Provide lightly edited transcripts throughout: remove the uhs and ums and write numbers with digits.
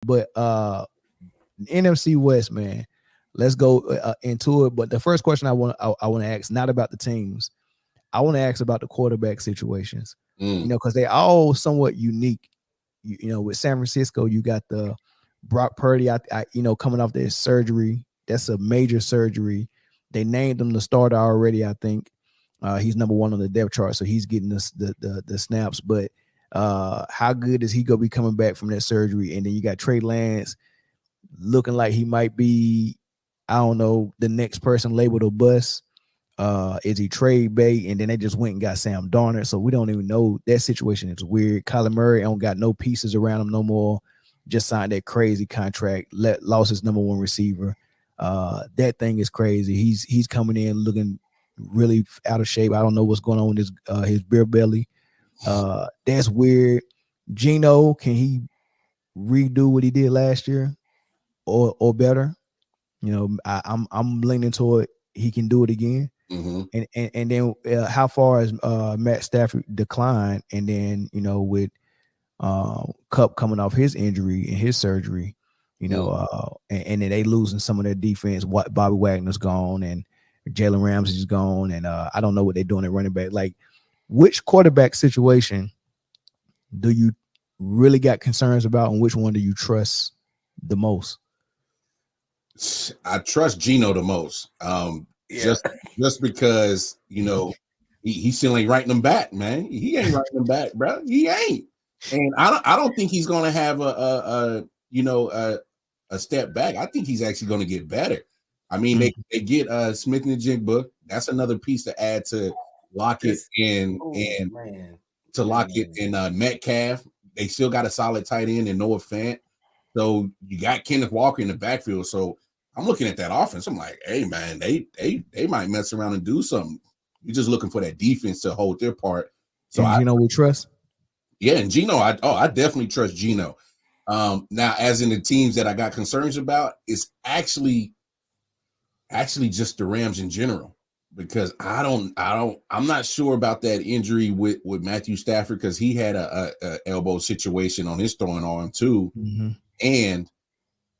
But NFC West, man, let's go into it. But the first question I want to ask, not about the teams, I want to ask about the quarterback situations. Because they all somewhat unique. With San Francisco, you got the Brock Purdy, coming off their surgery. That's a major surgery. They named him the starter already, I think. He's number 1 on the depth chart, so he's getting the snaps. But how good is he going to be coming back from that surgery? And then you got Trey Lance looking like he might be, I don't know, the next person labeled a bust. Is he trade bait? And then they just went and got Sam Darnold. So we don't even know. That situation is weird. Kyler Murray don't got no pieces around him no more. Just signed that crazy contract. Lost his number 1 receiver. That thing is crazy. He's coming in looking really out of shape. I don't know what's going on with his beer belly. That's weird. Geno, can he redo what he did last year or better? I'm leaning toward he can do it again. Mm-hmm. And then how far has Matt Stafford declined? And then with Kupp coming off his injury and his surgery, and then they losing some of their defense. Bobby Wagner's gone and Jalen Ramsey's gone, and I don't know what they're doing at running back. Like, which quarterback situation do you really got concerns about, and which one do you trust the most? I trust Geno the most. Just because he still ain't writing them back, man. He ain't writing them back, bro. He ain't, and I don't think he's gonna have a step back. I think he's actually gonna get better. I mean, they get Smith and Jigba. That's another piece to add to Lockett and to Lockett and Metcalf. They still got a solid tight end and Noah Fant. So you got Kenneth Walker in the backfield. So I'm looking at that offense. I'm like, hey man, they might mess around and do something. You're just looking for that defense to hold their part. So Geno we trust. Yeah, and Geno, I definitely trust Geno. Now, as in the teams that I got concerns about, it's actually just the Rams in general, because I'm not sure about that injury with Matthew Stafford, because he had a elbow situation on his throwing arm too, and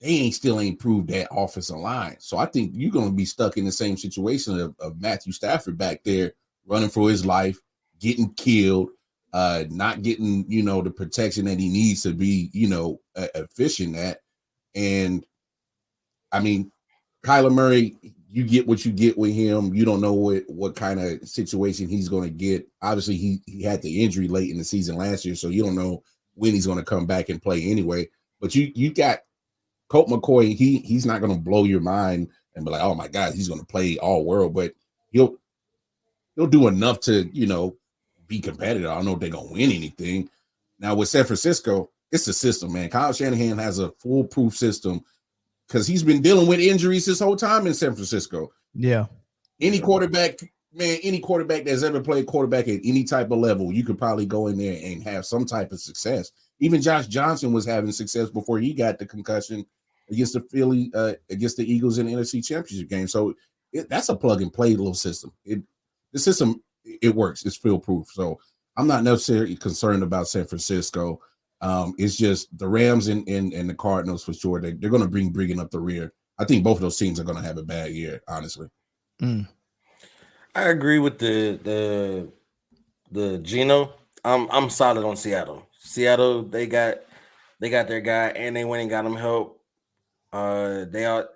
they still ain't proved that offensive line. So I think you're going to be stuck in the same situation of Matthew Stafford back there running for his life, getting killed, not getting the protection that he needs to be efficient at. And I mean, Kyler Murray, you get what you get with him. You don't know what kind of situation he's going to get. Obviously, he had the injury late in the season last year, so you don't know when he's going to come back and play anyway. But you got Colt McCoy. He's not going to blow your mind and be like, oh my God, he's going to play all world, but he'll do enough to be competitive. I don't know if they're going to win anything. Now with San Francisco, it's a system, man. Kyle Shanahan has a foolproof system, because he's been dealing with injuries this whole time in San Francisco. Yeah. Any quarterback that's ever played quarterback at any type of level, you could probably go in there and have some type of success. Even Josh Johnson was having success before he got the concussion against against the Eagles in the NFC Championship game. So that's a plug and play little system. The system works. It's foolproof. So I'm not necessarily concerned about San Francisco. It's just the Rams and the Cardinals for sure. They're going to bringing up the rear. I think both of those teams are going to have a bad year, honestly. I agree with the Geno. I'm solid on Seattle. Seattle, they got their guy, and they went and got him help. That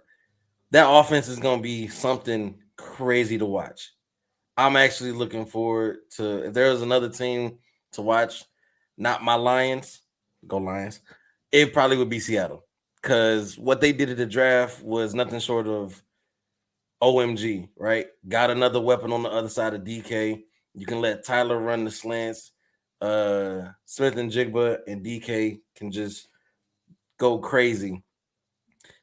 offense is going to be something crazy to watch. I'm actually looking forward to, if there was another team to watch, not my Lions. Go Lions. It probably would be Seattle, because what they did at the draft was nothing short of OMG, right? Got another weapon on the other side of DK. You can let Tyler run the slants. Smith and Jigba and DK can just go crazy.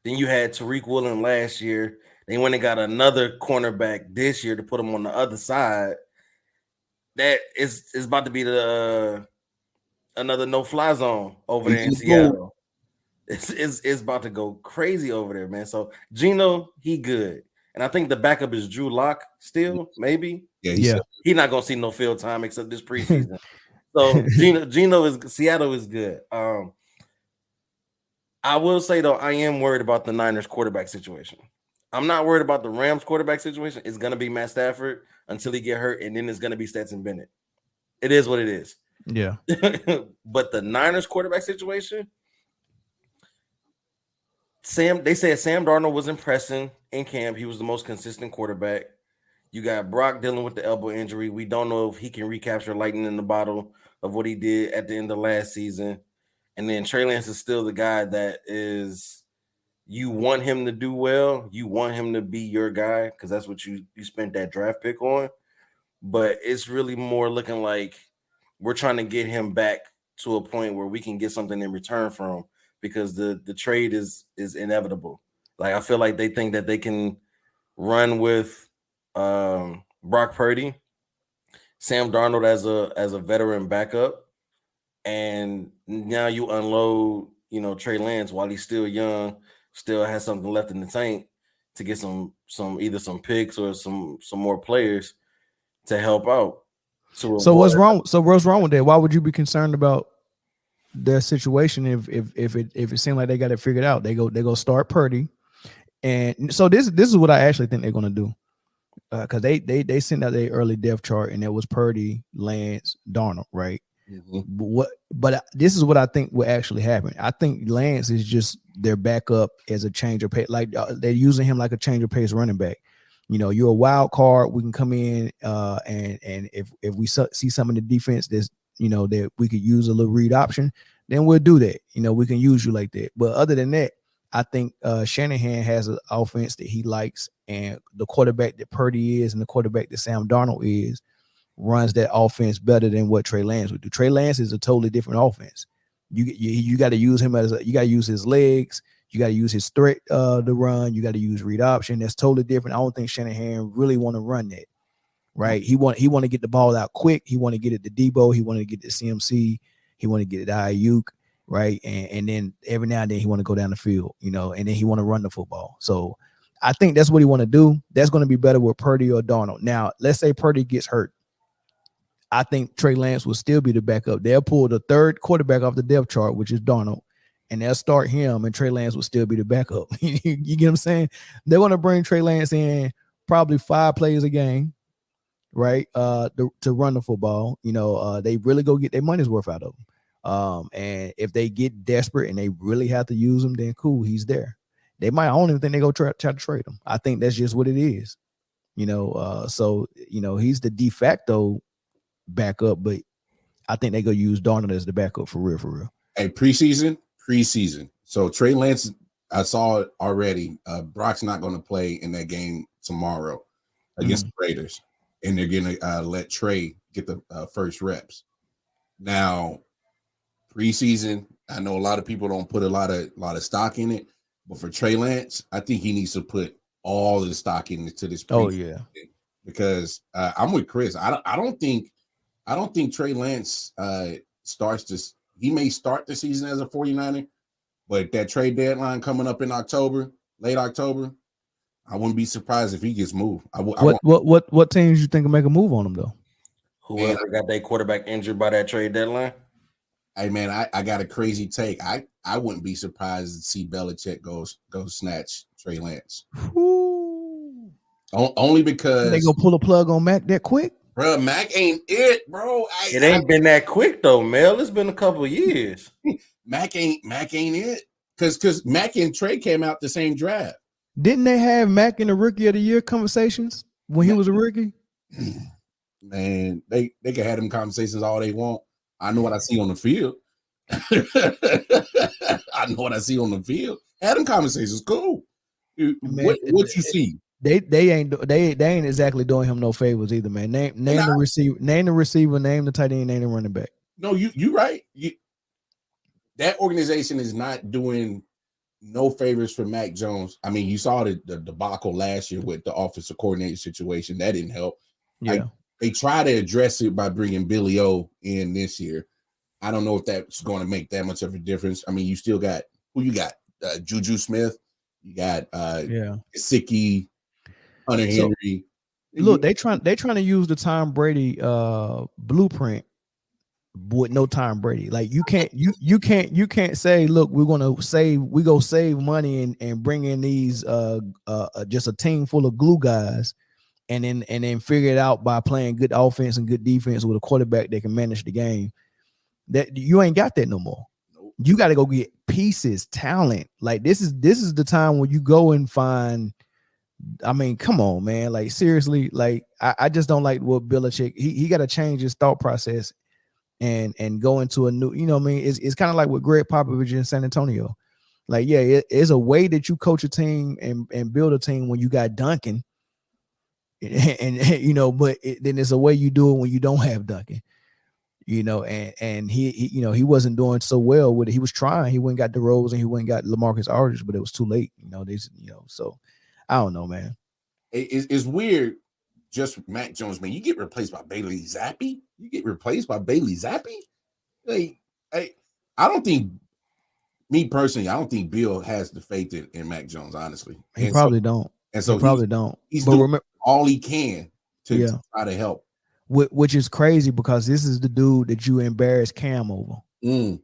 Then you had Tariq Woolen last year. They went and got another cornerback this year to put him on the other side. That is about to be another no-fly zone over there in Seattle. It's about to go crazy over there, man. So Geno, he good. And I think the backup is Drew Lock still, maybe. Yeah. He's not gonna see no field time except this preseason. So Seattle is good. I will say though, I am worried about the Niners quarterback situation. I'm not worried about the Rams quarterback situation. It's gonna be Matt Stafford until he get hurt, and then it's gonna be Stetson Bennett. It is what it is. Yeah. But the Niners quarterback situation, they said Sam Darnold was impressing in camp. He was the most consistent quarterback. You got Brock dealing with the elbow injury. We don't know if he can recapture lightning in the bottle of what he did at the end of last season. And then Trey Lance is still the guy that is, you want him to do well. You want him to be your guy because that's what you spent that draft pick on. But it's really more looking like we're trying to get him back to a point where we can get something in return from, because the trade is inevitable. Like, I feel like they think that they can run with Brock Purdy, Sam Darnold as a veteran backup, and now you unload, Trey Lance while he's still young, still has something left in the tank to get some either some picks or some more players to help out. So what's wrong? So what's wrong with that? Why would you be concerned about their situation if it seemed like they got it figured out? They go start Purdy, and so this is what I actually think they're gonna do, because they sent out their early depth chart, and it was Purdy, Lance, Darnold, right? Mm-hmm. But this is what I think will actually happen. I think Lance is just their backup as a change of pace. Like, they're using him like a change of pace running back. You're a wild card. We can come in and if we see some of the defense that's that we could use a little read option, then we'll do that. We can use you like that. But other than that, I think Shanahan has an offense that he likes, and the quarterback that Purdy is and the quarterback that Sam Darnold is runs that offense better than what Trey Lance would do. Trey Lance is a totally different offense. You got to use him you got to use his legs. You got to use his threat to run. You got to use read option. That's totally different. I don't think Shanahan really want to run that, right? He want to get the ball out quick. He want to get it to Debo. He want to get it to CMC. He want to get it to Ayuk, right? And then every now and then he want to go down the field, and then he want to run the football. So I think that's what he want to do. That's going to be better with Purdy or Darnold. Now, let's say Purdy gets hurt. I think Trey Lance will still be the backup. They'll pull the third quarterback off the depth chart, which is Darnold, and they'll start him, and Trey Lance will still be the backup. You get what I'm saying? They want to bring Trey Lance in probably 5 plays a game, right? To run the football. They really go get their money's worth out of him. And if they get desperate and they really have to use him, then cool, he's there. They might, I don't even think they go try to trade him. I think that's just what it is. So he's the de facto backup, but I think they go use Darnold as the backup for real. Hey, preseason. So Trey Lance, I saw it already. Brock's not going to play in that game tomorrow against the Raiders, and they're going to let Trey get the first reps. Now, preseason, I know a lot of people don't put a lot of stock in it, but for Trey Lance, I think he needs to put all of the stock into this. Oh yeah, because I'm with Chris. I don't think Trey Lance starts this. He may start the season as a 49er, but that trade deadline coming up in late October, I wouldn't be surprised if he gets moved. What teams you think will make a move on him though? Whoever got their quarterback injured by that trade deadline. Hey man, I got a crazy take. I wouldn't be surprised to see Belichick go snatch Trey Lance. Ooh. Only because they go pull a plug on Mac that quick. Bro, Mac ain't it, bro. It ain't been that quick though, Mel. It's been a couple of years. Mac ain't it. Because Mac and Trey came out the same draft. Didn't they have Mac in the Rookie of the Year conversations when he was a rookie? Man, they can have them conversations all they want. I know what I see on the field. Have them conversations, cool. What you see? They ain't exactly doing him no favors either, man. Name the receiver, name the tight end, name the running back. No, you right. That organization is not doing no favors for Mac Jones. I mean, you saw the debacle last year with the offensive coordinator situation. That didn't help. Yeah. They try to address it by bringing Billy O in this year. I don't know if that's going to make that much of a difference. I mean, you still got who you got? Juju Smith. You got Gesicki, Hunter Henry. Look, they trying to use the Tom Brady blueprint with no Tom Brady. Like you can't say, look, we go save money and bring in these just a team full of glue guys and then figure it out by playing good offense and good defense with a quarterback that can manage the game. That you ain't got that no more. Nope. You got to go get pieces, talent. Like this is the time when you go and find. I mean, come on, man. Like seriously, like I just don't like what Belichick. He got to change his thought process and go into a new, you know what I mean? It's kind of like with Greg Popovich in San Antonio. Like, yeah, it's a way that you coach a team and build a team when you got Duncan. And you know, but then it's a way you do it when you don't have Duncan. You know, and he you know, he wasn't doing so well with it. He was trying. He went and got DeRozan and he went and got LaMarcus Aldridge, but it was too late. You know, so I don't know, man. It's weird. Just Mac Jones, man. You get replaced by Bailey Zappi. Like, I don't think, me personally, I don't think Bill has the faith in Mac Jones, honestly. He probably don't. And so he probably don't. He's but doing remember, all he can to try to help. Which is crazy because this is the dude that you embarrassed Cam over. You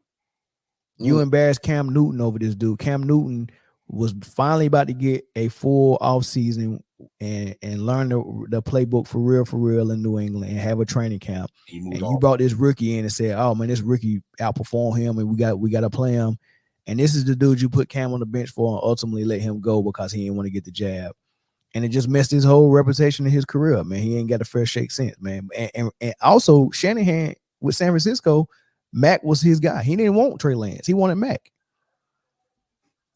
embarrassed Cam Newton over this dude. Cam Newton was finally about to get a full off season and learn the playbook for real in New England and have a training camp. And you brought this rookie in and said, "Oh man, this rookie outperformed him, and we got to play him." And this is the dude you put Cam on the bench for, and ultimately let him go because he didn't want to get the jab. And it just messed his whole reputation in his career, man. He ain't got a fair shake since, man. And also Shanahan with San Francisco, Mac was his guy. He didn't want Trey Lance. He wanted Mac.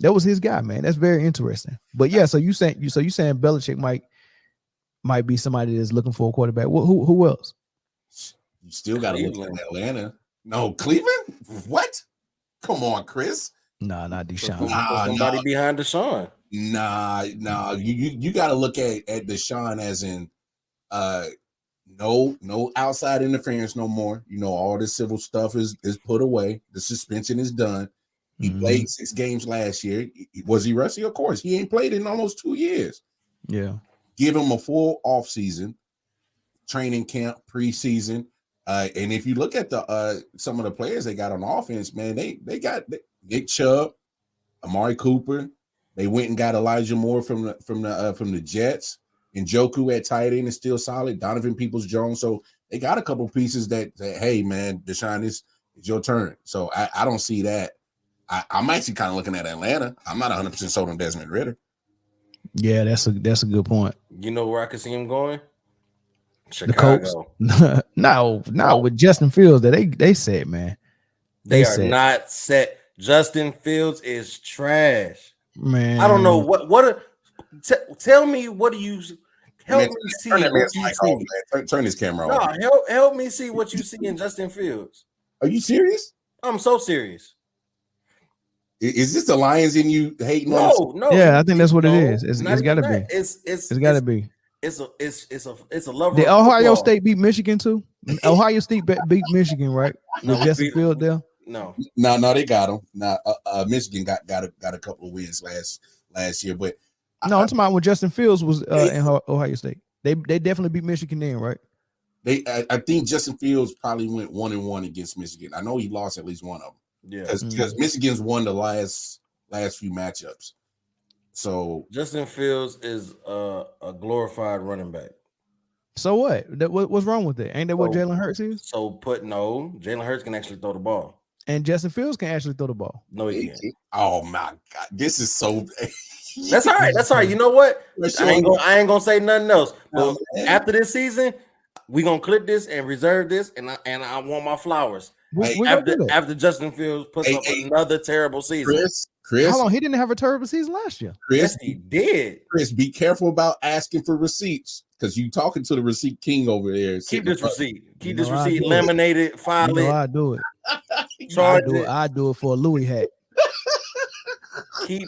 That was his guy, man. That's very interesting. But yeah, so you saying Belichick might be somebody that's looking for a quarterback. Who else? You still got to look at Atlanta. No, Cleveland? What? Come on, Chris. Nah, not Deshaun. Somebody behind Deshaun. Nah. You got to look at Deshaun as in no outside interference no more. You know, all this civil stuff is put away. The suspension is done. He played 6 games last year. Was he rusty? Of course. He ain't played in almost 2 years. Yeah. Give him a full off season, training camp, preseason. And if you look at the some of the players they got on offense, man, they got Nick Chubb, Amari Cooper. They went and got Elijah Moore from the Jets. And Njoku at tight end is still solid. Donovan Peoples-Jones. So they got a couple pieces that hey, man, Deshaun, it's your turn. So I don't see that. I'm actually kind of looking at Atlanta. I'm not 100% sold on Desmond Ridder. Yeah, that's a good point. You know where I could see him going? Chicago. The Colts? No, with Justin Fields, they said, man. They are not set. Justin Fields is trash. Man. I don't know what tell me what do you help me see what you see. Turn this camera off. No, help me see what you see in Justin Fields. Are you serious? I'm so serious. Is this the Lions in you hating? No. Yeah, I think that's what it is. It's got to be. It's got to be. It's a love. Did Ohio State beat Michigan too? Ohio State beat Michigan, right? With Justin Fields there. No, they got him. Now, Michigan got a couple of wins last year, but I'm talking about when Justin Fields was in Ohio State. They definitely beat Michigan then, right? I think Justin Fields probably went 1-1 against Michigan. I know he lost at least one of them. Yeah, because Michigan's won the last few matchups. So Justin Fields is a glorified running back. So what? What's wrong with it? Ain't that what Jalen Hurts is? So Jalen Hurts can actually throw the ball, and Justin Fields can actually throw the ball. No, he can't. Oh my God, this is so. That's all right. That's all right. You know what? I ain't gonna say nothing else. But after this season, we gonna clip this and reserve this, and I want my flowers. After Justin Fields puts up another terrible season. Chris, how long? He didn't have a terrible season last year. Yes, he did. Chris, be careful about asking for receipts because you talking to the receipt king over there. Keep this receipt. Keep this receipt laminated. File it. I do it. I do it for a Louis hat. Keep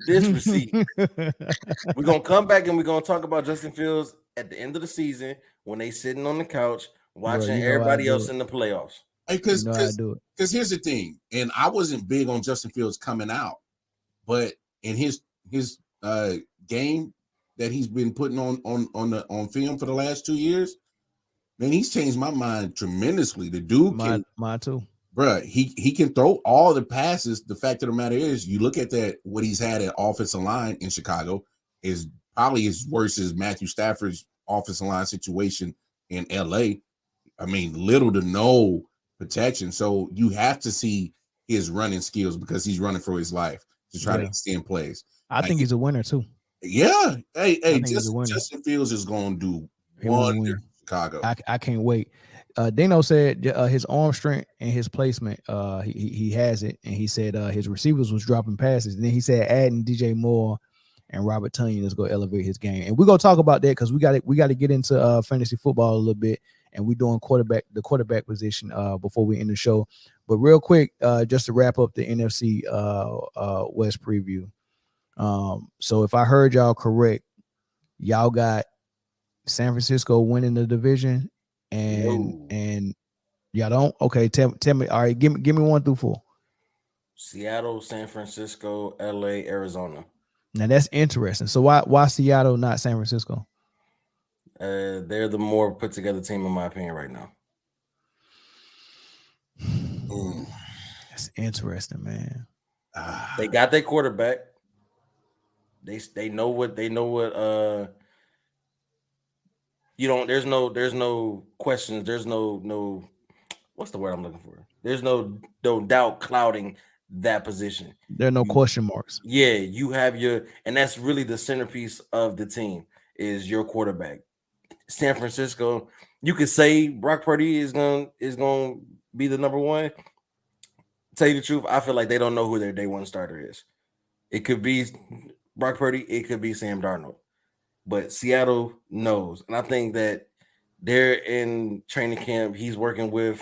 this receipt. We're gonna come back and we're gonna talk about Justin Fields at the end of the season when they sitting on the couch watching everybody else in the playoffs. Because here's the thing, and I wasn't big on Justin Fields coming out, but in his game that he's been putting on film for the last 2 years, Man, he's changed my mind tremendously. The dude mine too. Bruh, he can throw all the passes. The fact of the matter is, you look at that, what he's had at offensive line in Chicago is probably as worse as Matthew Stafford's offensive line situation in LA. I mean, little to no protection. So you have to see his running skills because he's running for his life to try to extend plays. I think he's a winner too. Yeah. Hey, Justin Fields is going to do wonder in Chicago. I can't wait. Dino said his arm strength and his placement, he has it, and he said his receivers was dropping passes. And then he said adding DJ Moore and Robert Tonyan is going to elevate his game. And we're going to talk about that because we got to get into fantasy football a little bit, and we're doing the quarterback position before we end the show. But real quick, just to wrap up the NFC West preview. So if I heard y'all correct, y'all got San Francisco winning the division, and y'all don't. Okay, tell me. All right, give me 1 through 4. Seattle, San Francisco, LA, Arizona. Now that's interesting. So why Seattle, not San Francisco? They're the more put together team in my opinion right now. That's interesting, man. They got their quarterback. They know what you don't. There's no questions. There's no. What's the word I'm looking for? There's no doubt clouding that position. There are no question marks. Yeah, you have and that's really the centerpiece of the team is your quarterback. San Francisco, you could say Brock Purdy is going to be the number one. Tell you the truth, I feel like they don't know who their day one starter is. It could be Brock Purdy, it could be Sam Darnold. But Seattle knows. And I think that they're in training camp. He's working with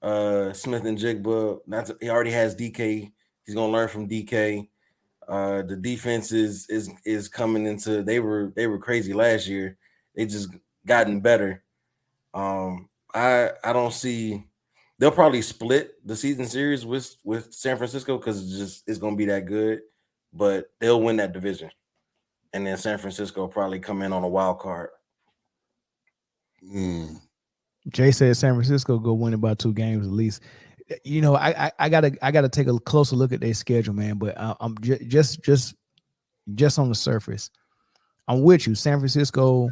Smith and Jigba. He already has DK. He's going to learn from DK. The defense is coming into. They were crazy last year. They just gotten better. I don't see. They'll probably split the season series with San Francisco because it's going to be that good. But they'll win that division. And then San Francisco will probably come in on a wild card. Jay said San Francisco go win about 2 games at least. You know, I gotta take a closer look at their schedule, man. But I'm just on the surface, I'm with you. San Francisco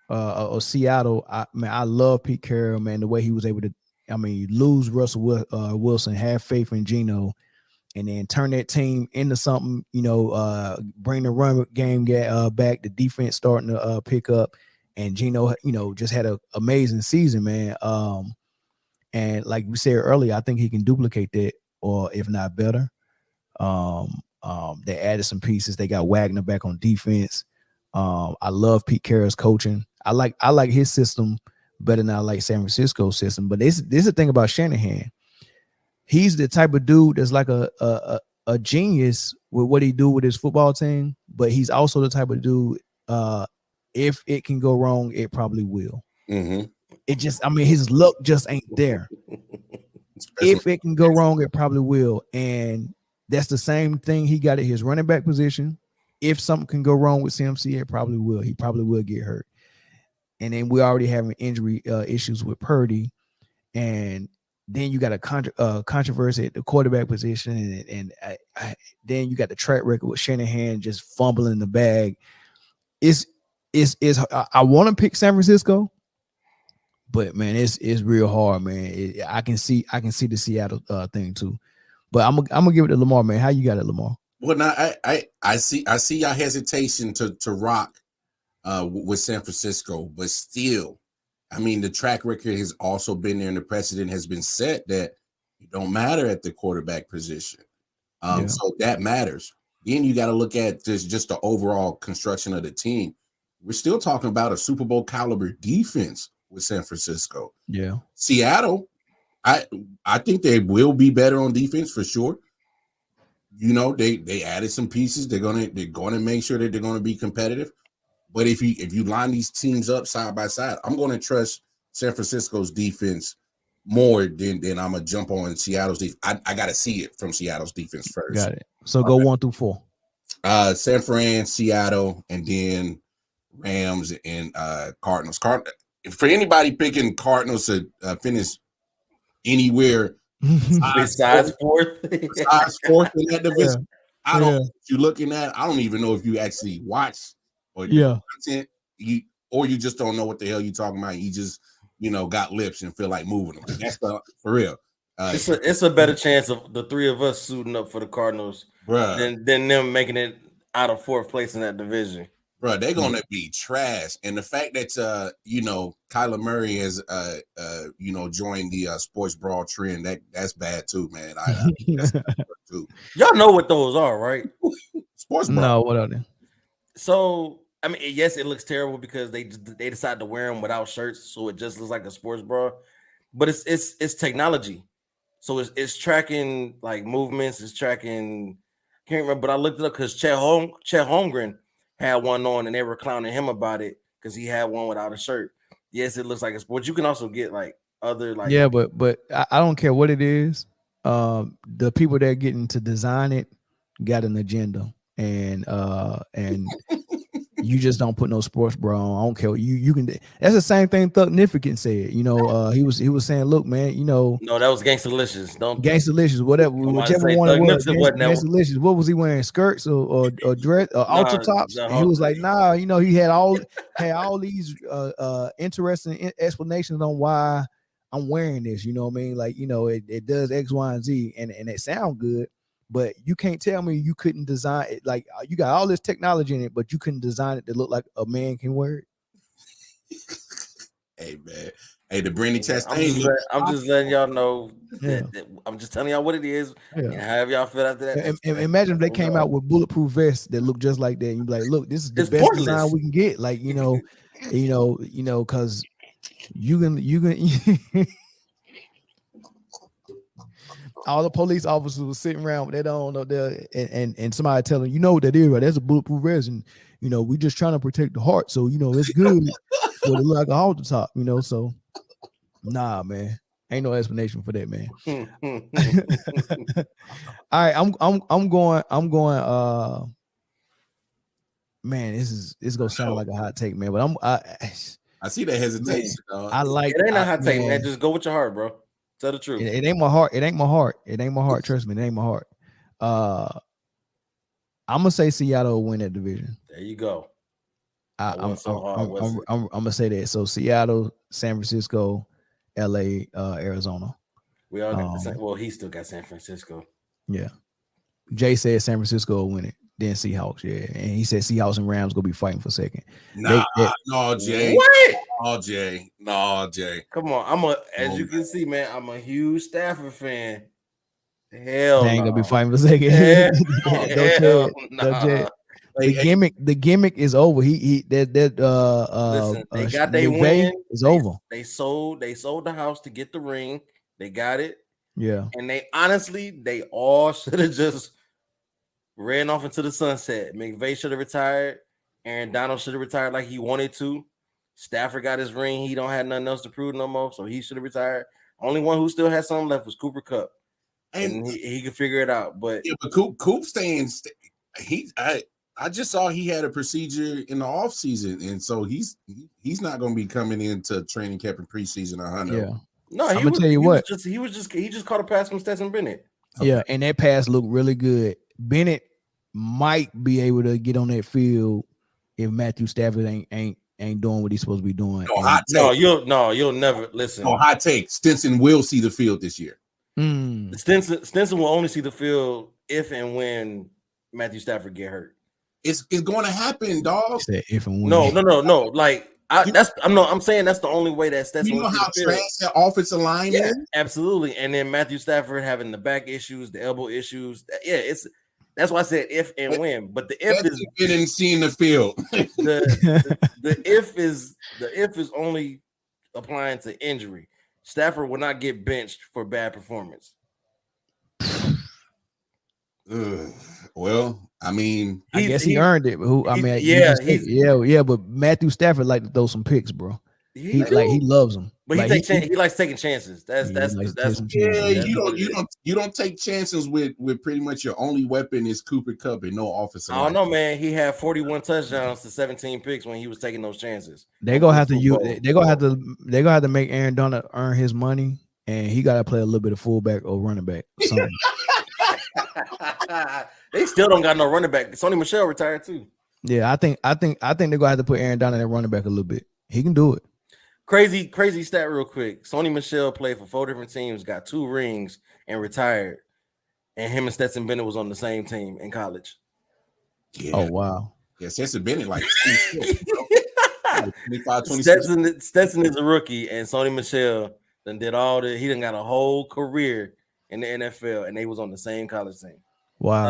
or Seattle. I love Pete Carroll, man. The way he was able to, lose Russell Wilson, have faith in Geno, and then turn that team into something. You know, bring the run game back. The defense starting to pick up, and Geno, just had an amazing season, man. And like we said earlier, I think he can duplicate that, or if not better. They added some pieces. They got Wagner back on defense. I love Pete Carroll's coaching. I like his system better than I like San Francisco's system. But this is the thing about Shanahan. He's the type of dude that's like a genius with what he do with his football team. But he's also the type of dude. If it can go wrong, it probably will. Mm-hmm. It just, his luck just ain't there. If it can go wrong, it probably will. And that's the same thing he got at his running back position. If something can go wrong with CMC, it probably will. He probably will get hurt. And then we already having injury issues with Purdy. And then you got a controversy at the quarterback position. And then you got the track record with Shanahan just fumbling the bag. I want to pick San Francisco. But man, it's real hard, man. I can see the Seattle thing too, but I'm gonna give it to Lamar, man. How you got it, Lamar? Well, now I see your hesitation to rock with San Francisco, but still, the track record has also been there, and the precedent has been set that it don't matter at the quarterback position. So that matters. Then you got to look at just the overall construction of the team. We're still talking about a Super Bowl caliber defense with San Francisco. Yeah. Seattle, I think they will be better on defense for sure. They added some pieces. They're gonna make sure that they're gonna be competitive. But if you line these teams up side by side, I'm gonna trust San Francisco's defense more than I'm gonna jump on Seattle's defense. I gotta see it from Seattle's defense first. Got it. So go 1 through 4. San Fran, Seattle, and then Rams and Cardinals. for anybody picking Cardinals to finish anywhere besides fourth in that division, I don't know what you're looking at. I don't even know if you actually watch or content, or you just don't know what the hell you're talking about. You just got lips and feel like moving them. That's for real. It's a better chance of the three of us suiting up for the Cardinals than them making it out of fourth place in that division. Bro, they're gonna be trash. And the fact that Kyler Murray has joined the sports brawl trend, that's bad too, man. That's too. Y'all know what those are, right? Sports brawl. No, what are they? So I mean, yes, it looks terrible because they decide to wear them without shirts, so it just looks like a sports bra. But it's technology. So it's tracking like movements, it's tracking. Can't remember, but I looked it up because Chet Holmgren had one on, and they were clowning him about it because he had one without a shirt. Yes, it looks like a sport. You can also get like other like but I don't care what it is. The people that are getting to design it got an agenda, and you just don't put no sports bra on. I don't care. You can. That's the same thing Thug Niffigan said. He was saying, look, man, No, that was Gangsta-licious. Don't Gangsta-licious, whichever one it was. Gangsta-licious. What was he wearing? Skirts or dress or ultra tops? And he was like, nah. He had all these interesting explanations on why I'm wearing this. You know what I mean? Like, it does X, Y, and Z, and it sound good. But you can't tell me you couldn't design it. Like, you got all this technology in it, but you couldn't design it to look like a man can wear it. Hey, man. Hey, the Brandy Chastain. I'm just letting y'all know. That I'm just telling y'all what it is. And however y'all feel after that. And imagine if they came out with bulletproof vests that look just like that. And you'd be like, look, this is the best design we can get. Like, because you can all the police officers were sitting around, but they don't know there, and somebody tell them, what that is, right? That's a bulletproof vest, and we just trying to protect the heart, so it's good for the look like a halter top, So, nah, man, ain't no explanation for that, man. All right, I'm going. Man, this gonna sound like a hot take, man, but I see that hesitation. I like it. Ain't a hot take, man. Just go with your heart, bro. Tell the truth. It ain't my heart. It ain't my heart. It ain't my heart. Trust me, it ain't my heart. I'm gonna say Seattle will win that division. There you go. I'm gonna say that. So Seattle, San Francisco, LA, Arizona. We all got the same. Well, he still got San Francisco. Yeah. Jay said San Francisco will win it. Then Seahawks, yeah. And he said Seahawks and Rams gonna be fighting for second. No, Jay. What? No, Jay. Come on. As you can see, man, I'm a huge Stafford fan. Hell, they ain't gonna be fighting for second. The gimmick is over. Listen, they got their win. It's over. They sold the house to get the ring. They got it. Yeah. And they all should have just ran off into the sunset. McVay should have retired. Aaron Donald should have retired like he wanted to. Stafford got his ring. He don't have nothing else to prove no more, so he should have retired. Only one who still had something left was Cooper Kupp, and he could figure it out. But Coop staying. I just saw he had a procedure in the off season, and so he's not going to be coming into training camp in preseason. Yeah. No, I'm gonna tell you what. He just caught a pass from Stetson Bennett. Okay. Yeah, and that pass looked really good. Bennett might be able to get on that field if Matthew Stafford ain't doing what he's supposed to be doing. You'll never listen. No, hot take. Stinson will see the field this year. Stinson will only see the field if and when Matthew Stafford get hurt. It's going to happen, dog. If and when. No. Like I'm saying that's the only way that Stetson. You know how trash that offensive line is? Absolutely. And then Matthew Stafford having the back issues, the elbow issues. That's why I said if and when. But the if is been in seeing the field. the if is only applying to injury. Stafford will not get benched for bad performance. Well, I mean, I guess he earned it. But but Matthew Stafford like to throw some picks, bro. He loves them. But like, he likes taking chances. That's you don't take chances with pretty much your only weapon is Cooper Kupp and no offensive. I don't know, man. He had 41 touchdowns to 17 picks when he was taking those chances. They're gonna have to make Aaron Donald earn his money, and he gotta play a little bit of fullback or running back or something. They still don't got no running back. Sony Michel retired too. Yeah, I think they're gonna have to put Aaron Donald at running back a little bit. He can do it. Crazy stat real quick. Sony Michel played for 4 different teams, got 2 rings, and retired. And him and Stetson Bennett was on the same team in college. Yeah. Oh wow. Yeah, Stetson Bennett 25, 26. Stetson is a rookie, and Sony Michel then did all the. He done got a whole career in the NFL, and they was on the same college team. Wow.